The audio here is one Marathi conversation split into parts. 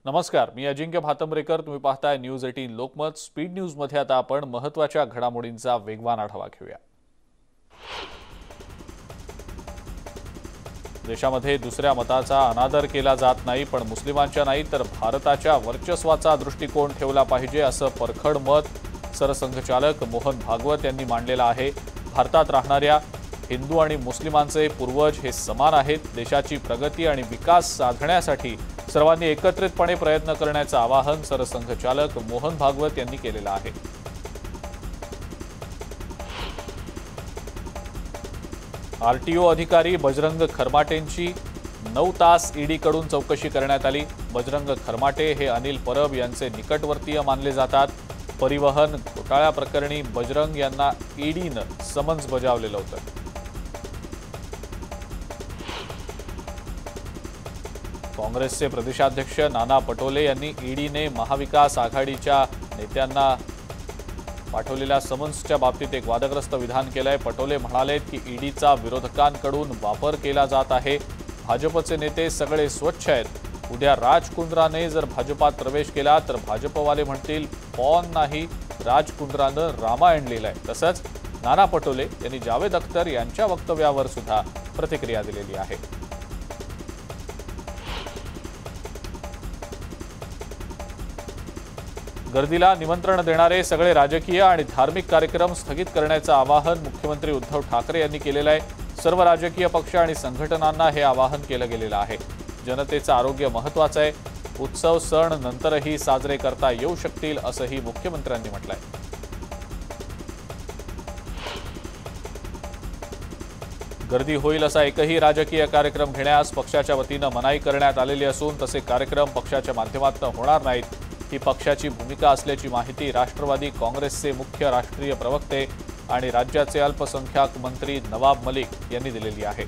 नमस्कार, मी अजिंक्य भातंब्रेकर. तुम्ही पाहताय न्यूज 18 लोकमत. स्पीड न्यूज मध्ये आता आपण महत्त्वाच्या घडामोडींचा वेगवान आढावा घेऊया. देशामध्ये दुसऱ्या मताचा अनादर केला जात नाही, पण मुस्लिमांच्या नाही तर भारताच्या वर्चस्वाचा दृष्टिकोन ठेवला पाहिजे असं परखड मत सरसंघचालक मोहन भागवत यांनी मांडलेलं आहे. भारतात राहणाऱ्या हिंदू आणि मुस्लिमांचे पूर्वज हे समान आहेत. देशाची प्रगती आणि विकास साधण्यासाठी सर्वांनी एकत्रितपणे प्रयत्न करण्याचं आवाहन सरसंघचालक मोहन भागवत यांनी केलेलं आहे. आरटीओ अधिकारी बजरंग खरमाटेंची 9 तास ईडीकडून चौकशी करण्यात आली. बजरंग खरमाटे हे अनिल परब यांचे निकटवर्तीय मानले जातात. परिवहन घोटाळ्या प्रकरणी बजरंग यांना ईडीनं समन्स बजावलेलं होतं. काँग्रेसचे प्रदेशाध्यक्ष नाना पटोले यांनी ईडीने महाविकास आघाडीच्या नेत्यांना पाठवलेल्या समन्सच्या बाबतीत एक वादग्रस्त विधान केलंय. पटोले म्हणाले की ईडीचा विरोधकांकडून वापर केला जात आहे. भाजपचे नेते सगळे स्वच्छ आहेत. उद्या राज कुंद्राने जर भाजपात प्रवेश केला तर भाजपवाले म्हणतील पॉन नाही, राज कुंद्रानं रामायण लिहिलंय. तसंच नाना पटोले यांनी जावेद अख्तर यांच्या वक्तव्यावर सुद्धा प्रतिक्रिया दिलेली आहे. गर्दीला निमंत्रण देणारे सगळे राजकीय आणि धार्मिक कार्यक्रम स्थगित करण्याचं आवाहन मुख्यमंत्री उद्धव ठाकरे यांनी केलेलं आहे. सर्व राजकीय पक्ष आणि संघटनांना हे आवाहन केलं गेलेलं आहे. जनतेचं आरोग्य महत्त्वाचं आहे. उत्सव सण नंतरही साजरे करता येऊ शकतील असंही मुख्यमंत्र्यांनी म्हटलंय. गर्दी होईल असा एकही राजकीय कार्यक्रम घेण्यास पक्षाच्या वतीनं मनाई करण्यात आलेली असून तसे कार्यक्रम पक्षाच्या माध्यमातून होणार नाहीत, ही पक्षाची भूमिका असल्याची माहिती राष्ट्रवादी काँग्रेसचे मुख्य राष्ट्रीय प्रवक्ते आणि राज्याचे अल्पसंख्याक मंत्री नवाब मलिक यांनी दिलेली आहे.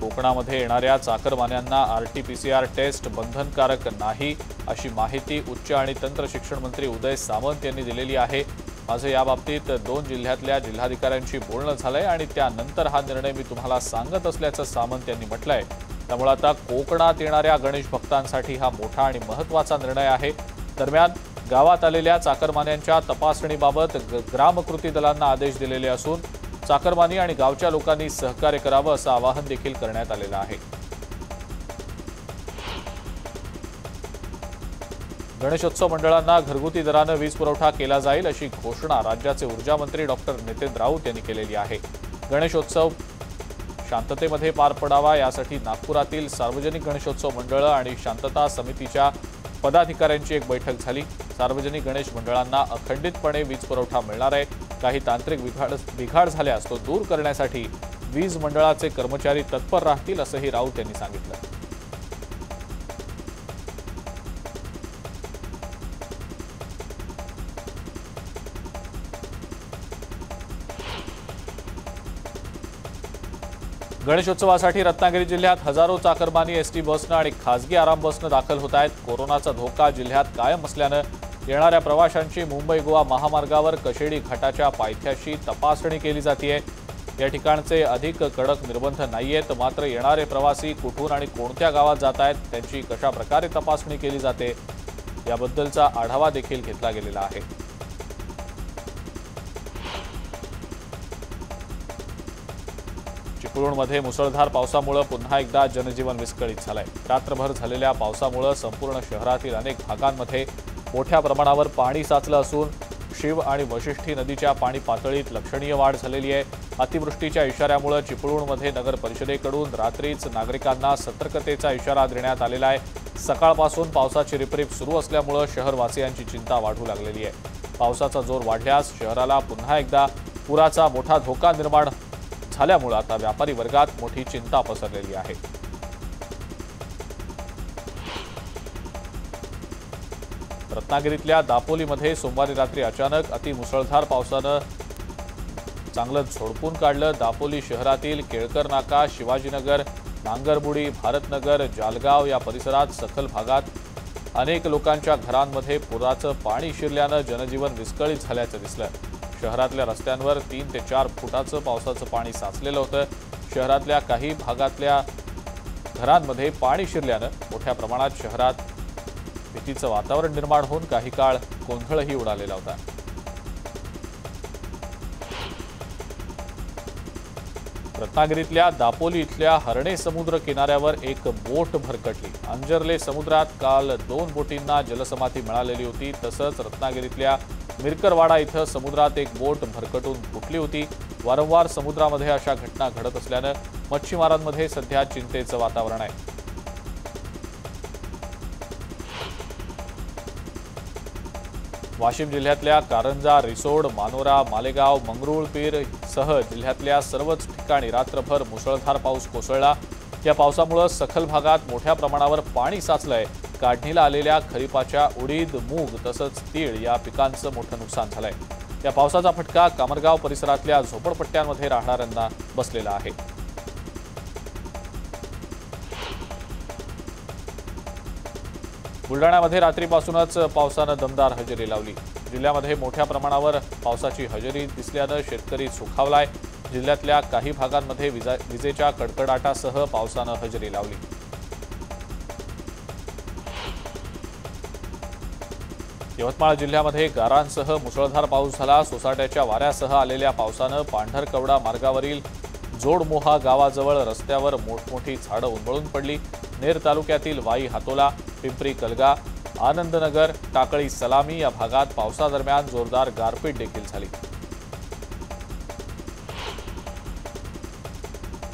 कोकणामध्ये येणाऱ्या चाकरमान्यांना आरटीपीसीआर टेस्ट बंधनकारक नाही अशी माहिती उच्च आणि तंत्र शिक्षण मंत्री उदय सामंत यांनी दिलेली आहे. माझं याबाबतीत 2 जिल्ह्यातल्या जिल्हाधिकाऱ्यांशी बोलणं झालंय आणि त्यानंतर हा निर्णय मी तुम्हाला सांगत असल्याचं सामंत यांनी म्हटलंय. त्यामुळे आता कोकणात येणाऱ्या गणेश भक्तांसाठी हा मोठा आणि महत्त्वाचा निर्णय आहे. दरम्यान गावात आलेल्या चाकरमान्यांच्या तपासणीबाबत ग्राम कृती दलांना आदेश दिलेले असून चाकरमानी आणि गावच्या लोकांनी सहकार्य करावं असं आवाहन देखील करण्यात आलेलं आहे. गणेशोत्सव मंडळांना घरगुती दरानं वीज पुरवठा केला जाईल अशी घोषणा राज्याचे ऊर्जा मंत्री डॉक्टर नितीन राऊत यांनी केलेली आहे. गणेशोत्सव शांततेमध्ये पार पडावा यासाठी नागपुरातील सार्वजनिक गणेशोत्सव मंडळं आणि शांतता समितीच्या पदाधिकाऱ्यांची एक बैठक झाली. सार्वजनिक गणेश मंडळांना अखंडितपणे वीज पुरवठा मिळणार आहे. काही तांत्रिक बिघाड झाल्यास तो दूर करण्यासाठी वीज मंडळाचे कर्मचारी तत्पर राहतील असंही राऊत यांनी सांगितलं. गणेशोत्सवासाठी रत्नागिरी जिल्ह्यात हजारो चाकरमानी एसटी बसनं आणि खासगी आराम बसनं दाखल होत आहेत. कोरोनाचा धोका जिल्ह्यात कायम असल्यानं येणाऱ्या प्रवाशांची मुंबई गोवा महामार्गावर कशेडी घाटाच्या पायथ्याशी तपासणी केली जाते. या ठिकाणचे अधिक कडक निर्बंध नाहीयेत, मात्र येणारे प्रवासी कुठून आणि कोणत्या गावात जात आहेत त्यांची कशा प्रकारे तपासणी केली जाते याबद्दलचा आढावा देखील घेतला गेलेला आहे. चिपळूणमध्ये मुसळधार पावसामुळे पुन्हा एकदा जनजीवन विस्कळीत झालंय. रात्रभर झालेल्या पावसामुळे संपूर्ण शहरातील अनेक भागांमध्ये मोठ्या प्रमाणावर पाणी साचलं असून शिव आणि वशिष्ठी नदीच्या पाणी पातळीत लक्षणीय वाढ झालेली आहे. अतिवृष्टीच्या इशाऱ्यामुळे चिपळूणमध्ये नगर परिषदेकडून रात्रीच नागरिकांना सतर्कतेचा इशारा देण्यात आलेला आहे. सकाळपासून पावसाची रिपरिप सुरू असल्यामुळे शहरवासियांची चिंता वाढू लागलेली आहे. पावसाचा जोर वाढल्यास शहराला पुन्हा एकदा पुराचा मोठा धोका निर्माण झाल्यामुळे आता व्यापारी वर्गात मोठी चिंता पसरलेली आहे. रत्नागिरीतल्या दापोलीमध्ये सोमवारी रात्री अचानक अतिमुसळधार पावसानं चांगलं झोडपून काढलं. दापोली शहरातील केळकर नाका, शिवाजीनगर, नांगरबुडी, भारतनगर, जालगाव या परिसरात सखल भागात अनेक लोकांच्या घरांमध्ये पुराचं पाणी शिरल्यानं जनजीवन विस्कळीत झाल्याचं दिसलं. शहरातल्या रस्त्यांवर 3 ते 4 फुटाचं पावसाचं पाणी साचलेलं होतं। शहरातल्या काही भागातल्या घरांमध्ये पाणी शिरल्यानं मोठ्या प्रमाणात शहरात भीतीचं वातावरण निर्माण होऊन काही काळ गोंधळही उडालेला होता। रत्नागिरीतल्या दापोली इथल्या हरणे समुद्र किनाऱ्यावर एक बोट भरकटली। अंजर्ले समुद्रात काल 2 बोटींना जलसमाधी मिळालेली होती। तसंच रत्नागिरीतल्या मिरकरवाडा इथं समुद्रात एक बोट भरकटून फुटली होती। वारंवार समुद्रामध्ये अशा घटना घडत असल्यानं मच्छीमारांमध्ये सध्या चिंतेचं वातावरण आहे। वाशिम जिल्ह्यातल्या कारंजा, रिसोड, मानोरा, मालेगाव, मंगरुळपीर सह जिल्ह्यातल्या सर्वच ठिकाणी रात्रभर मुसळधार पाऊस कोसळला। या पावसामुळे सखल भागात मोठ्या प्रमाणावर पाणी साचलंय। काढणीला आलेल्या खरीपाच्या उडीद, मूग तसंच तीळ या पिकांचं मोठं नुकसान झालंय। या पावसाचा फटका कामरगाव परिसरातल्या झोपडपट्ट्यांमध्ये राहणाऱ्यांना बसलेला आहे। बुलडाण्यामध्ये रात्रीपासूनच पावसानं दमदार हजेरी लावली। जिल्ह्यामध्ये मोठ्या प्रमाणावर पावसाची हजेरी दिसल्यानं शेतकरी सुखावलाय। जिल्ह्यातल्या काही भागांमध्ये विजेच्या कडकडाटासह पावसानं हजेरी लावली। यवतमाळ जिल्ह्यामध्ये गारांसह मुसळधार पाऊस झाला। सोसाट्याच्या वाऱ्यासह आलेल्या पावसानं पांढरकवडा मार्गावरील जोडमोहा गावाजवळ रस्त्यावर मोठमोठी झाडं उन्मळून पडली। नेर तालुक्यातील वाई हातोला, पिंपरी कलगा, आनंदनगर, टाकळी सलामी या भागात पावसादरम्यान जोरदार गारपीट देखील झाली।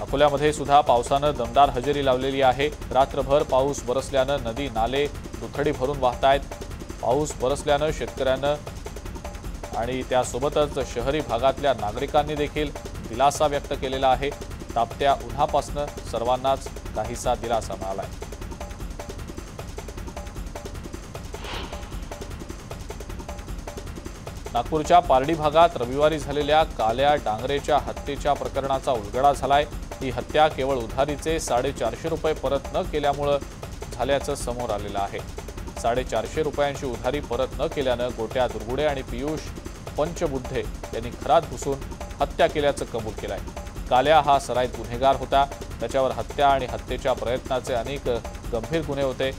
अकोल्यामध्ये सुद्धा पावसानं दमदार हजेरी लावलेली आहे। रात्रभर पाऊस बरसल्यानं नदी नाले दुथडी भरून वाहतायत। पाऊस बरसल्यानं शेतकऱ्यांना आणि त्यासोबतच शहरी भागातल्या नागरिकांनी देखील दिलासा व्यक्त केलेला आहे। तापत्या उन्हापासून सर्वांनाच काहीसा दिलासा मिळालाय। नागपूरच्या पारडी भागात रविवारी झालेल्या काल्या डांगरेच्या हत्येच्या प्रकरणाचा उलगडा झालाय। ही हत्या केवळ उधारीचे 450 रुपये परत न केल्यामुळे झाल्याचं समोर आलेलं आहे। 450 रुपयांची उधारी परत न केल्यानं गोट्या दुर्गुडे आणि पियुष पंचबुद्धे यांनी घरात घुसून हत्या केल्याचं कबूल केलंय। काल्या हा सराईत गुन्हेगार होता। त्याच्यावर हत्या आणि हत्येच्या प्रयत्नाचे अनेक गंभीर गुन्हे होते।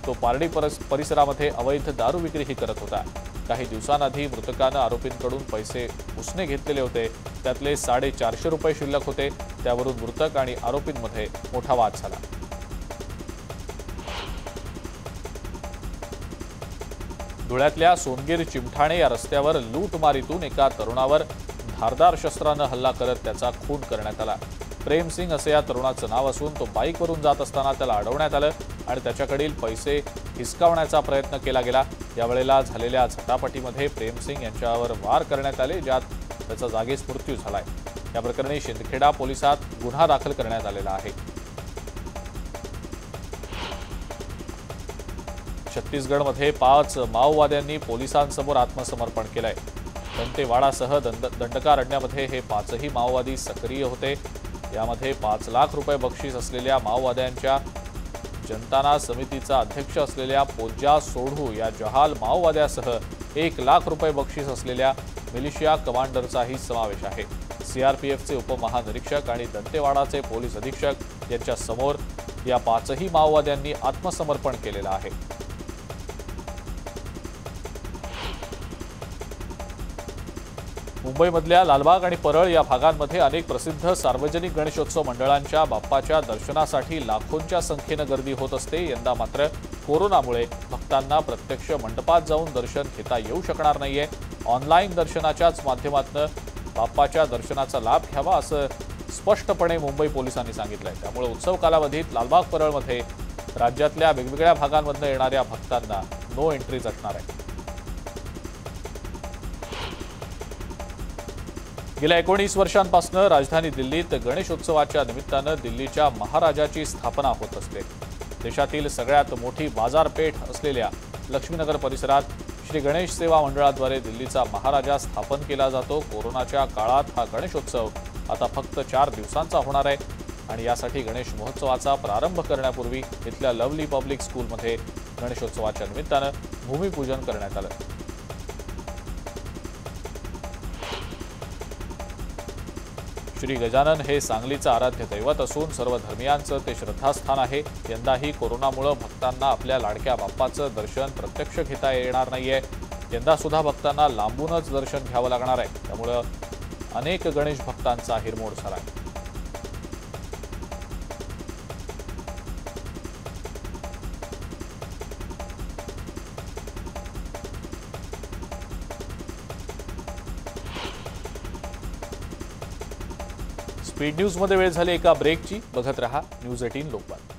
तो पारडी परिसरामध्ये अवैध दारू विक्रीही करत होता। काही दिवसांआधी मृतकानं आरोपींकडून पैसे उसने घेतलेले होते। त्यातले 450 रुपये शिल्लक होते। त्यावरून मृतक आणि आरोपींमध्ये मोठा वाद झाला। धुळ्यातल्या सोनगीर चिमठाणे या रस्त्यावर लूटमारीतून एका तरुणावर धारदार शस्त्रानं हल्ला करत त्याचा खून करण्यात आला। प्रेम सिंग असे या तरुणाचं नाव असून तो बाईकवरून जात असताना त्याला अडवण्यात आलं आणि त्याच्याकडील पैसे हिसकावण्याचा प्रयत्न केला गेला। यावेळेला झालेल्या झटापटीमध्ये प्रेम सिंग यांच्यावर वार करण्यात आले, ज्यात त्याचा जागीच मृत्यू झालाय। या प्रकरणी शिंदखेडा पोलिसात गुन्हा दाखल करण्यात आलेला आहे। छत्तीसगडमध्ये 5 माओवाद्यांनी पोलिसांसमोर आत्मसमर्पण केलंय। दंतेवाडासह दंडकारण्यामध्ये हे 5ही माओवादी सक्रिय होते। यामध्ये 5 लाख रुपये बक्षीस असलेल्या माओवाद्यांच्या जनताना समितीचा अध्यक्ष असलेल्या पोज्जा सोढू या जहाल माओवाद्यासह 1 लाख रुपये बक्षीस असलेल्या मिलिशिया कमांडरचाही समावेश आहे। सीआरपीएफचे उपमहानिरीक्षक आणि दंतेवाडाचे पोलीस अधीक्षक यांच्या समोर या 5ही माओवाद्यांनी आत्मसमर्पण केलेलं आहे। मुंबईमधल्या लालबाग आणि परळ या भागांमध्ये अनेक प्रसिद्ध सार्वजनिक गणेशोत्सव मंडळांच्या बाप्पाच्या दर्शनासाठी लाखोंच्या संख्येनं गर्दी होत असते। यंदा मात्र कोरोनामुळे भक्तांना प्रत्यक्ष मंडपात जाऊन दर्शन घेता येऊ शकणार नाहीये। ऑनलाईन दर्शनाच्याच माध्यमातून बाप्पाच्या दर्शनाचा लाभ घ्यावा असं स्पष्टपणे मुंबई पोलिसांनी सांगितलंय। त्यामुळे उत्सव कालावधीत लालबाग परळमध्ये राज्यातल्या वेगवेगळ्या भागांमधून येणाऱ्या भक्तांना नो एंट्रीज असणार आहे। गेल्या 19 वर्षांपासून राजधानी दिल्लीत गणेशोत्सवाच्या निमित्तानं दिल्लीच्या महाराजाची स्थापना होत असते। देशातील सगळ्यात मोठी बाजारपेठ असलेल्या लक्ष्मीनगर परिसरात श्री गणेश सेवा मंडळाद्वारे दिल्लीचा महाराजा स्थापन केला जातो। कोरोनाच्या काळात हा गणेशोत्सव आता फक्त 4 दिवसांचा होणार आहे आणि यासाठी गणेश महोत्सवाचा प्रारंभ करण्यापूर्वी इथल्या लवली पब्लिक स्कूलमध्ये गणेशोत्सवाच्या निमित्तानं भूमिपूजन करण्यात आलं। श्री गजानन हे सांगलीचं आराध्य दैवत असून सर्व धर्मियांचं ते श्रद्धास्थान आहे। यंदाही कोरोनामुळे भक्तांना आपल्या लाडक्या बाप्पाचं दर्शन प्रत्यक्ष घेता येणार नाहीये। यंदा सुद्धा भक्तांना लांबूनच दर्शन घ्यावं लागणार आहे। त्यामुळे अनेक गणेश भक्तांचा हिरमोड झाला आहे। स्पीड न्यूज मध्ये वेळ झाली एका ब्रेकची। बघत रहा न्यूज 18 लोकमत।